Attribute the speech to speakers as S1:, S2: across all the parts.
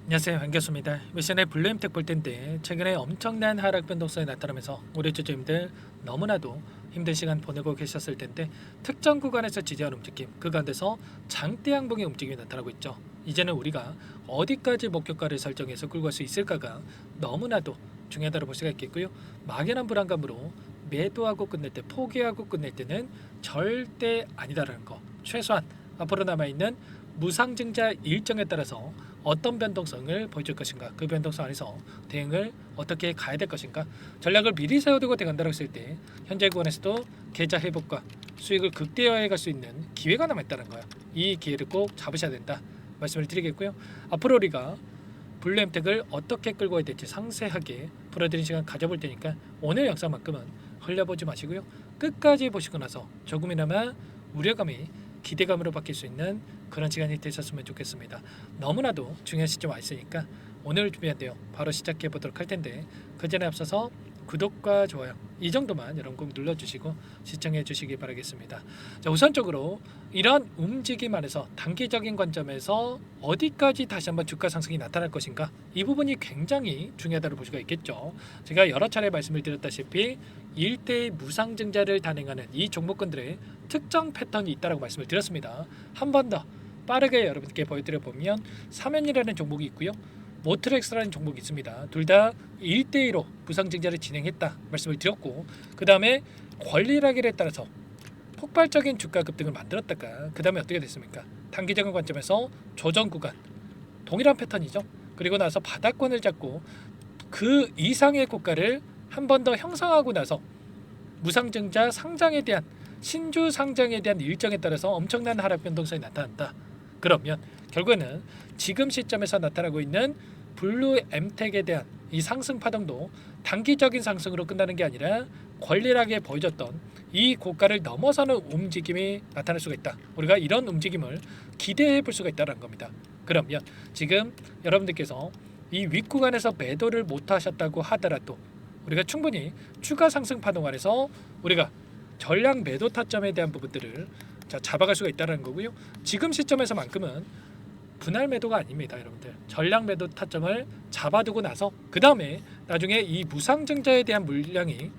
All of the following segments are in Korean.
S1: 안녕하세요, 안교수입니다. 미션의 블루엠텍 볼 텐데 최근에 엄청난 하락 변동성이 나타나면서 우리 주주님들 너무나도 힘든 시간 보내고 계셨을 텐데 특정 구간에서 지지하는 움직임, 그 가운데서 장대 양봉의 움직임이 나타나고 있죠. 이제는 우리가 어디까지 목표가를 설정해서 끌고 갈 수 있을까가 너무나도 중요하다고 볼 수가 있겠고요. 막연한 불안감으로 매도하고 끝낼 때, 포기하고 끝낼 때는 절대 아니다라는 거. 최소한 앞으로 남아있는 무상증자 일정에 따라서 어떤 변동성을 보여줄 것인가, 그 변동성 안에서 대응을 어떻게 가야 될 것인가, 전략을 미리 세워두고 대응한다고 했을 때 현재 구간에서도 계좌 회복과 수익을 극대화해 갈 수 있는 기회가 남아있다는 거야. 이 기회를 꼭 잡으셔야 된다 말씀을 드리겠고요. 앞으로 우리가 블루엠텍을 어떻게 끌고 가야 될지 상세하게 풀어드린 시간 가져볼 테니까 오늘 영상만큼은 흘려보지 마시고요. 끝까지 보시고 나서 조금이나마 우려감이 기대감으로 바뀔 수 있는 그런 시간이 되셨으면 좋겠습니다. 너무나도 중요한 시점 와 있으니까 오늘 준비한대요. 바로 시작해 보도록 할 텐데 그 전에 앞서서 구독과 좋아요 이 정도만 여러분 꼭 눌러주시고 시청해 주시기 바라겠습니다. 자, 우선적으로 이런 움직임 안에서 단기적인 관점에서 어디까지 다시 한번 주가 상승이 나타날 것인가, 이 부분이 굉장히 중요하다고 볼 수가 있겠죠. 제가 여러 차례 말씀을 드렸다시피 일대의 무상증자를 단행하는 이 종목군들의 특정 패턴이 있다고 말씀을 드렸습니다. 한 번 더 빠르게 여러분께 보여드려 보면 사면이라는 종목이 있고요, 모트렉스라는 종목이 있습니다. 둘 다 1대1로 무상증자를 진행했다 말씀을 드렸고, 그 다음에 권리락일에 따라서 폭발적인 주가 급등을 만들었다가 그 다음에 어떻게 됐습니까? 단기적인 관점에서 조정 구간 동일한 패턴이죠. 그리고 나서 바닥권을 잡고 그 이상의 고가를 한 번 더 형성하고 나서 무상증자 상장에 대한 신주 상장에 대한 일정에 따라서 엄청난 하락 변동성이 나타난다. 그러면 결국에는 지금 시점에서 나타나고 있는 블루엠텍에 대한 이 상승 파동도 단기적인 상승으로 끝나는 게 아니라 권리락에 보여줬던 이 고가를 넘어서는 움직임이 나타날 수가 있다. 우리가 이런 움직임을 기대해 볼 수가 있다는 겁니다. 그러면 지금 여러분들께서 이 윗구간에서 매도를 못 하셨다고 하더라도 우리가 충분히 추가 상승 파동 안에서 우리가 전량 매도 타점에 대한 부분들을 잡아갈 수가 있다는 거고요. 지금 시점에서만큼은 분할 매도가 아닙니다, 여러분들. 전량 매도 타점을 잡아두고 나서 그 다음에 나중에 이 무상증자에 대한 물량이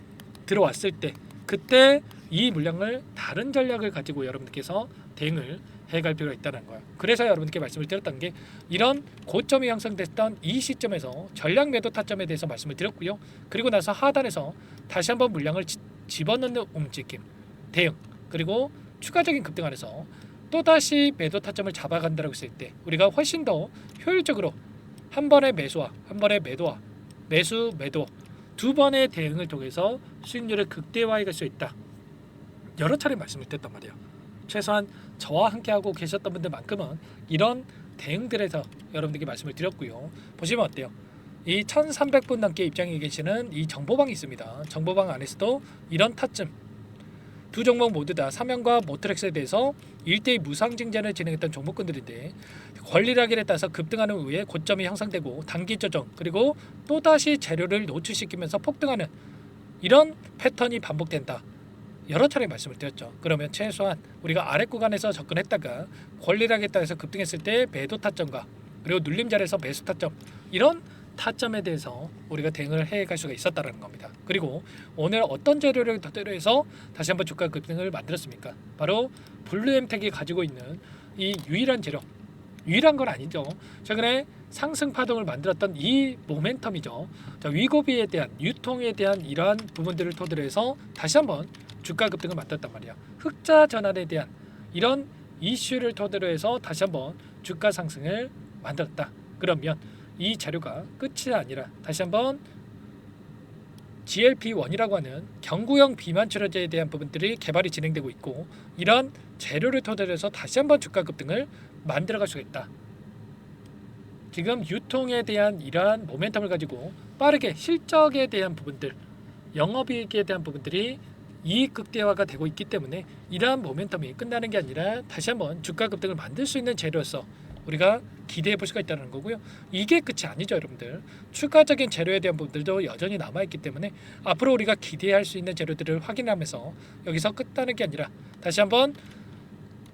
S1: 들어왔을 때 그때 이 물량을 다른 전략을 가지고 여러분들께서 대응을 해갈 필요가 있다는 거예요. 그래서 여러분께 말씀을 드렸던 게 이런 고점이 형성됐던 이 시점에서 전량 매도 타점에 대해서 말씀을 드렸고요. 그리고 나서 하단에서 다시 한번 물량을 집어넣는 움직임, 대응, 그리고 추가적인 급등 안에서 또다시 매도 타점을 잡아간다고 했을 때 우리가 훨씬 더 효율적으로 한 번의 매수와 한 번의 매도와 매수, 매도 두 번의 대응을 통해서 수익률을 극대화해 갈 수 있다. 여러 차례 말씀을 드렸단 말이에요. 최소한 저와 함께 하고 계셨던 분들만큼은 이런 대응들에서 여러분들께 말씀을 드렸고요. 보시면 어때요? 이 1300분 넘게 입장에 계시는 이 정보방이 있습니다. 정보방 안에서도 이런 타점 두 종목 모두 다 삼양과 모트렉스에 대해서 1대2 무상증자를 진행했던 종목군들인데 권리락일에 따라서 급등하는 후에 고점이 형성되고 단기 조정 그리고 또다시 재료를 노출시키면서 폭등하는 이런 패턴이 반복된다. 여러 차례 말씀을 드렸죠. 그러면 최소한 우리가 아래 구간에서 접근했다가 권리락에 따라서 급등했을 때 매도 타점과 그리고 눌림자리에서 매수 타점 이런 타점에 대해서 우리가 대응을 해갈 수가 있었다는 겁니다. 그리고 오늘 어떤 재료를 토대로 해서 다시 한번 주가 급등을 만들었습니까? 바로 블루엠텍이 가지고 있는 이 유일한 재료, 유일한 건 아니죠. 최근에 상승 파동을 만들었던 이 모멘텀이죠. 자, 위고비에 대한 유통에 대한 이러한 부분들을 토대로 해서 다시 한번 주가 급등을 만들었단 말이야. 흑자 전환에 대한 이런 이슈를 토대로 해서 다시 한번 주가 상승을 만들었다. 그러면 이 자료가 끝이 아니라 다시 한번 GLP-1이라고 하는 경구형 비만 치료제에 대한 부분들이 개발이 진행되고 있고 이런 재료를 토대로 해서 다시 한번 주가 급등을 만들어갈 수가 있다. 지금 유통에 대한 이러한 모멘텀을 가지고 빠르게 실적에 대한 부분들, 영업이익에 대한 부분들이 이익 극대화가 되고 있기 때문에 이러한 모멘텀이 끝나는 게 아니라 다시 한번 주가 급등을 만들 수 있는 재료로서 우리가 기대해 볼 수가 있다는 거고요. 이게 끝이 아니죠, 여러분들. 추가적인 재료에 대한 부분들도 여전히 남아있기 때문에 앞으로 우리가 기대할 수 있는 재료들을 확인하면서 여기서 끝나는 게 아니라 다시 한번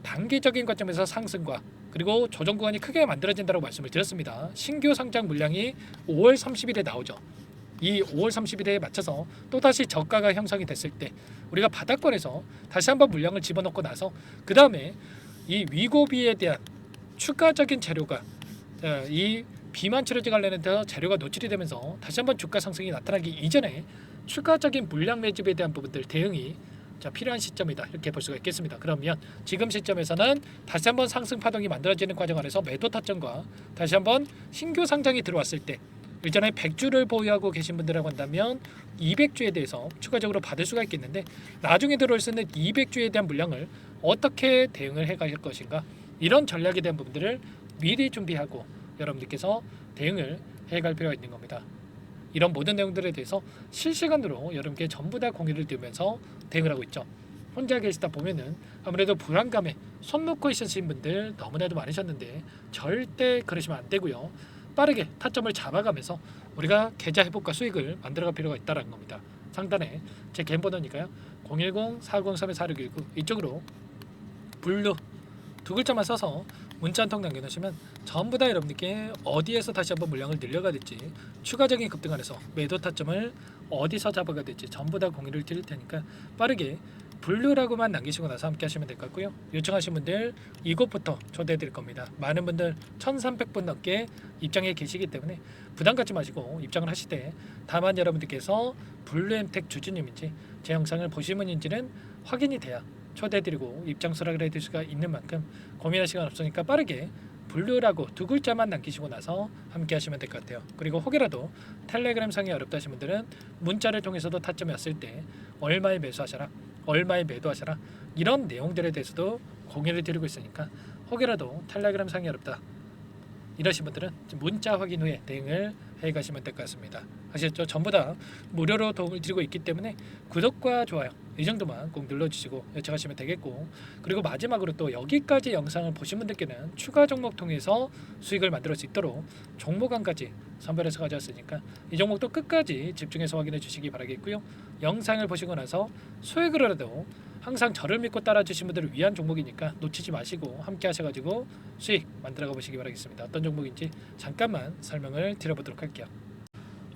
S1: 단기적인 관점에서 상승과 그리고 조정 구간이 크게 만들어진다고 말씀을 드렸습니다. 신규 상장 물량이 5월 30일에 나오죠. 이 5월 30일에 맞춰서 또다시 저가가 형성이 됐을 때 우리가 바닥권에서 다시 한번 물량을 집어넣고 나서 그 다음에 이 위고비에 대한 추가적인 재료가 이 비만 치료제 관련해서 재료가 노출이 되면서 다시 한번 주가 상승이 나타나기 이전에 추가적인 물량 매집에 대한 부분들 대응이 필요한 시점이다 이렇게 볼 수가 있겠습니다. 그러면 지금 시점에서는 다시 한번 상승 파동이 만들어지는 과정 안에서 매도 타점과 다시 한번 신규 상장이 들어왔을 때 일전에 100주를 보유하고 계신 분들이라고 한다면 200주에 대해서 추가적으로 받을 수가 있겠는데 나중에 들어올 수 있는 200주에 대한 물량을 어떻게 대응을 해갈 것인가 이런 전략에 대한 부분들을 미리 준비하고 여러분들께서 대응을 해갈 필요가 있는 겁니다. 이런 모든 내용들에 대해서 실시간으로 여러분께 전부 다 공유를 드리면서 대응을 하고 있죠. 혼자 계시다 보면은 아무래도 불안감에 손 놓고 있으신 분들 너무나도 많으셨는데 절대 그러시면 안 되고요. 빠르게 타점을 잡아가면서 우리가 계좌 회복과 수익을 만들어갈 필요가 있다는 겁니다. 상단에 제 개인 번호니까요. 010-403-4619 이쪽으로 블루 두 글자만 써서 문자 한 통 남겨놓으시면 전부 다 여러분들께 어디에서 다시 한번 물량을 늘려가 될지 추가적인 급등 안에서 매도 타점을 어디서 잡아가 될지 전부 다 공유를 드릴 테니까 빠르게 블루라고만 남기시고 나서 함께 하시면 될 것 같고요. 요청하신 분들 이곳부터 초대해 드릴 겁니다. 많은 분들 1300분 넘게 입장해 계시기 때문에 부담 갖지 마시고 입장을 하실 때 다만 여러분들께서 블루엠텍 주주님인지 제 영상을 보신 분인지는 확인이 돼야 초대해드리고 입장 수락을 해드릴 수가 있는 만큼 고민할 시간 없으니까 빠르게 블루라고 두 글자만 남기시고 나서 함께 하시면 될 것 같아요. 그리고 혹여라도 텔레그램 상이 어렵다 하신 분들은 문자를 통해서도 타점이 왔을 때 얼마에 매수하셔라 얼마에 매도하셔라 이런 내용들에 대해서도 공유를 드리고 있으니까 혹여라도 텔레그램 상이 어렵다 이러신 분들은 문자 확인 후에 대응을 해가시면 될 것 같습니다. 아시겠죠? 전부 다 무료로 도움을 드리고 있기 때문에 구독과 좋아요 이 정도만 꼭 눌러주시고 요청하시면 되겠고 그리고 마지막으로 또 여기까지 영상을 보신 분들께는 추가 종목 통해서 수익을 만들 수 있도록 종목안까지 선별해서 가져왔으니까 이 종목도 끝까지 집중해서 확인해 주시기 바라겠고요. 영상을 보시고 나서 수익으로라도 항상 저를 믿고 따라주신 분들을 위한 종목이니까 놓치지 마시고 함께 하셔가지고 수익 만들어가 보시기 바라겠습니다. 어떤 종목인지 잠깐만 설명을 드려보도록 할게요.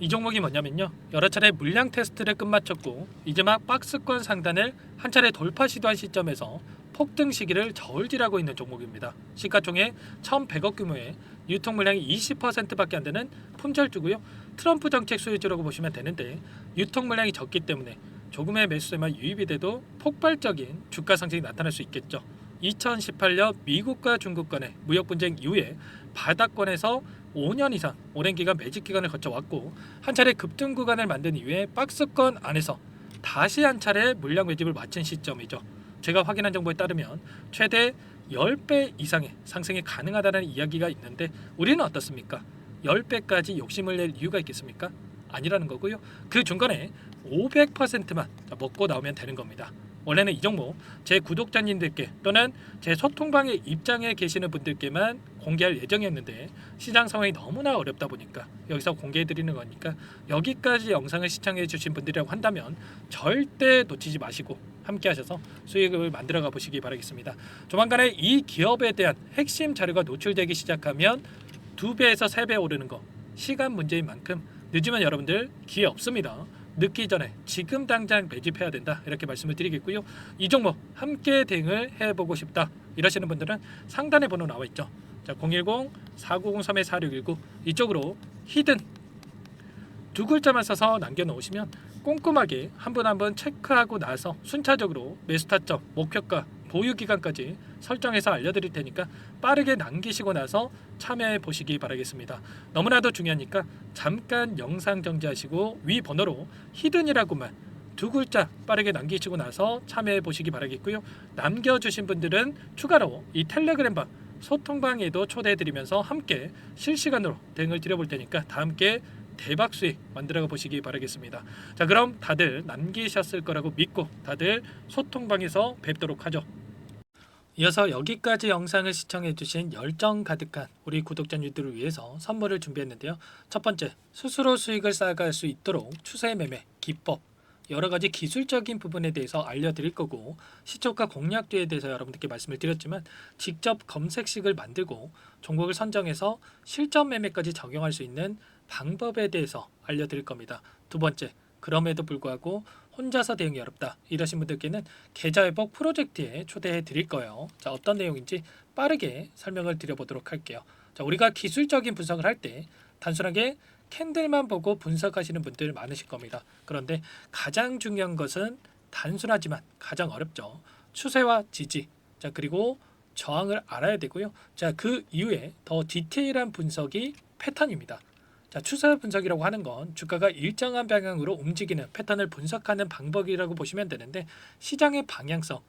S1: 이 종목이 뭐냐면요, 여러 차례 물량 테스트를 끝마쳤고 이제 막 박스권 상단을 한 차례 돌파 시도한 시점에서 폭등 시기를 저울질하고 있는 종목입니다. 시가총액 1,100억 규모의 유통 물량이 20%밖에 안 되는 품절주고요. 트럼프 정책 수혜주라고 보시면 되는데 유통 물량이 적기 때문에 조금의 매수세만 유입이 돼도 폭발적인 주가 상승이 나타날 수 있겠죠. 2018년 미국과 중국 간의 무역 분쟁 이후에 바닥권에서 5년 이상 오랜 기간 매집 기간을 거쳐왔고 한 차례 급등 구간을 만든 이후에 박스권 안에서 다시 한 차례 물량 매집을 마친 시점이죠. 제가 확인한 정보에 따르면 최대 10배 이상의 상승이 가능하다는 이야기가 있는데 우리는 어떻습니까? 10배까지 욕심을 낼 이유가 있겠습니까? 아니라는 거고요. 그 중간에 500%만 먹고 나오면 되는 겁니다. 원래는 이 종목 제 구독자님들께 또는 제 소통방에 입장해 계시는 분들께만 공개할 예정이었는데 시장 상황이 너무나 어렵다 보니까 여기서 공개해 드리는 거니까 여기까지 영상을 시청해 주신 분들이라고 한다면 절대 놓치지 마시고 함께 하셔서 수익을 만들어가 보시기 바라겠습니다. 조만간에 이 기업에 대한 핵심 자료가 노출되기 시작하면 2배에서 3배 오르는 거 시간 문제인 만큼 늦으면 여러분들 기회 없습니다. 늦기 전에 지금 당장 매집해야 된다 이렇게 말씀을 드리겠고요. 이 종목 함께 대응을 해보고 싶다 이러시는 분들은 상단에 번호 나와 있죠. 자, 010-4903-4619 이쪽으로 히든 두 글자만 써서 남겨놓으시면 꼼꼼하게 한 분 한 분 체크하고 나서 순차적으로 매수 타점, 목표가, 보유 기간까지 설정해서 알려드릴 테니까 빠르게 남기시고 나서 참여해 보시기 바라겠습니다. 너무나도 중요하니까 잠깐 영상 정지하시고 위 번호로 히든이라고만 두 글자 빠르게 남기시고 나서 참여해 보시기 바라겠고요. 남겨주신 분들은 추가로 이 텔레그램방 소통방에도 초대해 드리면서 함께 실시간으로 대응을 드려볼 테니까 다 함께 대박 수익 만들어가 보시기 바라겠습니다. 자, 그럼 다들 남기셨을 거라고 믿고 다들 소통방에서 뵙도록 하죠. 이어서 여기까지 영상을 시청해주신 열정 가득한 우리 구독자님들을 위해서 선물을 준비했는데요. 첫 번째, 스스로 수익을 쌓아갈 수 있도록 추세 매매 기법 여러 가지 기술적인 부분에 대해서 알려드릴 거고 시초가 공략주에 대해서 여러분들께 말씀을 드렸지만 직접 검색식을 만들고 종목을 선정해서 실전 매매까지 적용할 수 있는 방법에 대해서 알려드릴 겁니다. 두 번째, 그럼에도 불구하고 혼자서 대응이 어렵다 이러신 분들께는 계좌회복 프로젝트에 초대해 드릴 거예요. 자, 어떤 내용인지 빠르게 설명을 드려보도록 할게요. 자, 우리가 기술적인 분석을 할 때 단순하게 캔들만 보고 분석하시는 분들 많으실 겁니다. 그런데 가장 중요한 것은 단순하지만 가장 어렵죠. 추세와 지지, 자 그리고 저항을 알아야 되고요. 자, 그 이후에 더 디테일한 분석이 패턴입니다. 자, 추세 분석이라고 하는 건 주가가 일정한 방향으로 움직이는 패턴을 분석하는 방법이라고 보시면 되는데 시장의 방향성,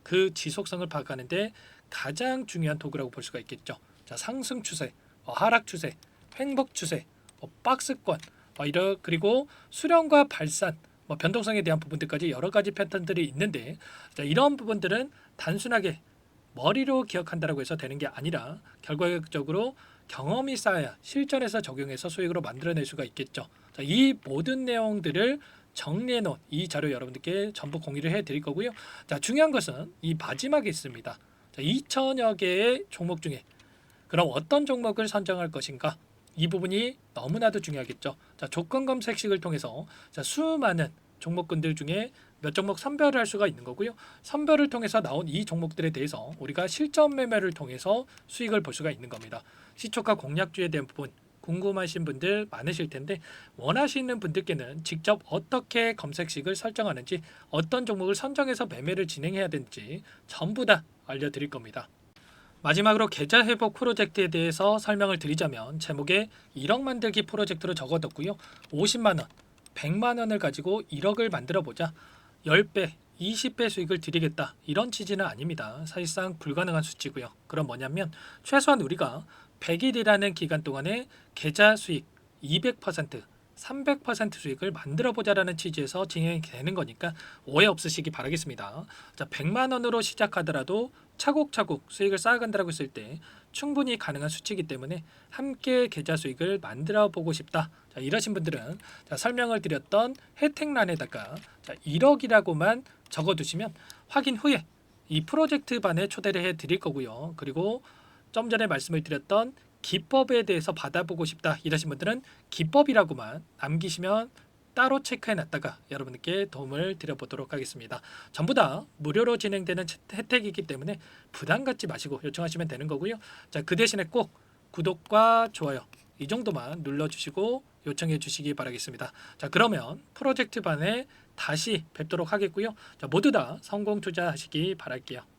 S1: 그 지속성을 파악하는데 가장 중요한 도구라고 볼 수가 있겠죠. 자, 상승 추세, 하락 추세, 횡복 추세, 박스권, 그리고 수렴과 발산, 변동성에 대한 부분들까지 여러 가지 패턴들이 있는데 자, 이런 부분들은 단순하게 머리로 기억한다라고 해서 되는 게 아니라 결과적으로 경험이 쌓아야 실전에서 적용해서 수익으로 만들어낼 수가 있겠죠. 자, 이 모든 내용들을 정리해 놓은 이 자료 여러분들께 전부 공유를 해 드릴 거고요. 자, 중요한 것은 이 마지막에 있습니다. 자, 2천여 개의 종목 중에 그럼 어떤 종목을 선정할 것인가? 이 부분이 너무나도 중요하겠죠. 자, 조건 검색식을 통해서 자, 수많은 종목군들 중에 몇 종목 선별을 할 수가 있는 거고요. 선별을 통해서 나온 이 종목들에 대해서 우리가 실전 매매를 통해서 수익을 볼 수가 있는 겁니다. 시초가 공략주에 대한 부분 궁금하신 분들 많으실 텐데 원하시는 분들께는 직접 어떻게 검색식을 설정하는지 어떤 종목을 선정해서 매매를 진행해야 되는지 전부 다 알려드릴 겁니다. 마지막으로 계좌 회복 프로젝트에 대해서 설명을 드리자면 제목에 1억 만들기 프로젝트로 적어뒀고요. 50만 원, 100만 원을 가지고 1억을 만들어 보자. 10배, 20배 수익을 드리겠다. 이런 취지는 아닙니다. 사실상 불가능한 수치고요. 그럼 뭐냐면 최소한 우리가 100일이라는 기간 동안에 계좌 수익 200%, 300% 수익을 만들어 보자라는 취지에서 진행이 되는 거니까 오해 없으시기 바라겠습니다. 자, 100만 원으로 시작하더라도 차곡차곡 수익을 쌓아간다고 했을 때 충분히 가능한 수치이기 때문에 함께 계좌 수익을 만들어 보고 싶다. 자, 이러신 분들은 자, 설명을 드렸던 혜택란에다가 자, 1억이라고만 적어두시면 확인 후에 이 프로젝트 반에 초대를 해 드릴 거고요. 그리고 좀 전에 말씀을 드렸던 기법에 대해서 받아보고 싶다 이러신 분들은 기법이라고만 남기시면 따로 체크해 놨다가 여러분께 도움을 드려보도록 하겠습니다. 전부 다 무료로 진행되는 혜택이기 때문에 부담 갖지 마시고 요청하시면 되는 거고요. 자, 그 대신에 꼭 구독과 좋아요 이 정도만 눌러주시고 요청해 주시기 바라겠습니다. 자, 그러면 프로젝트 반에 다시 뵙도록 하겠고요. 자, 모두 다 성공 투자하시기 바랄게요.